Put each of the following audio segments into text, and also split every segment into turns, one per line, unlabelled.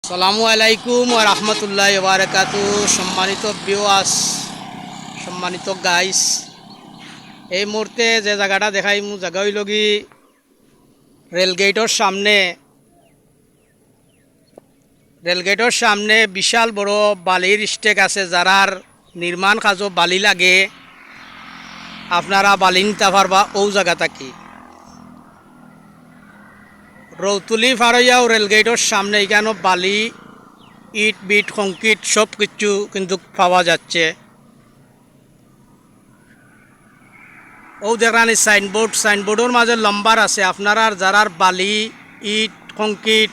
আসসালামু আলাইকুম ওয়া রাহমাতুল্লাহি ওয়া বারাকাতুহু। সম্মানিত ভিউয়ার্স, সম্মানিত গাইস, এই মুহূর্তে যে জায়গাটা দেখাই জায়গা হইল কি রেলগেটের সামনে বিশাল বড় বালির স্টেক আছে। যারার নির্মাণ কাজও বালি লাগে আপনারা বালি নিতে পারবা ও জায়গা থাকি। রৌতুলি ফারইয়াও রেলগেটের সামনে এখানে বালি, ইট বিট কংক্রিট সব কিছু কিন্তু পাওয়া যাচ্ছে। ও দেখানি সাইনবোর্ডের মাঝে লম্বার আছে। আপনারা যারার বালি, ইট, কংক্রিট,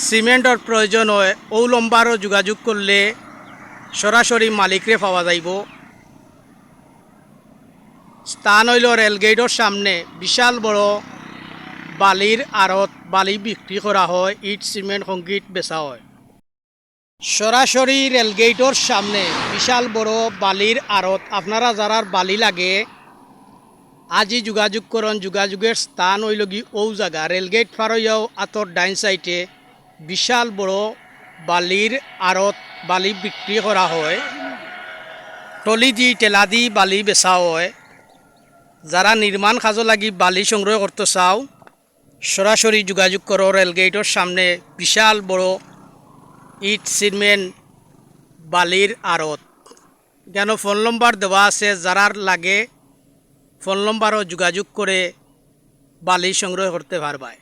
সিমেন্টের প্রয়োজন হয় ও লম্বারও যোগাযোগ করলে সরাসরি মালিকরে পাওয়া যাইব। স্থান হইল রেলগেটের সামনে বিশাল বড় বালির আড়ত, বালি বিক্রি করা হয়, ইট সিমেন্ট কংক্রিট বেচা হয়। সরাসরি রেলগেটের সামনে বিশাল বড় বালির আড়ত। আপনারা যারার বালি লাগে আজই যোগাযোগ করুন। যোগাযোগের স্থান হইল কি ও জায়গা রেলগেট ফারইয়াও আতর ডাইন সাইডে বিশাল বড় বালির আড়ত, বালি বিক্রি করা হয়। টলি দি টেলা দি বালি বেচা হয়। যারা নির্মাণ কাজও লাগি বালি সংগ্রহ করতে চাও সরাসরি যোগাযোগ করো। রেলগেটের সামনে বিশাল বড় ইট সিমেন্ট বালির আড়ত। কেন ফোন নম্বর দেওয়া আছে, যারার লাগে ফোন নম্বরও যোগাযোগ করে বালি সংগ্রহ করতে পারবায়।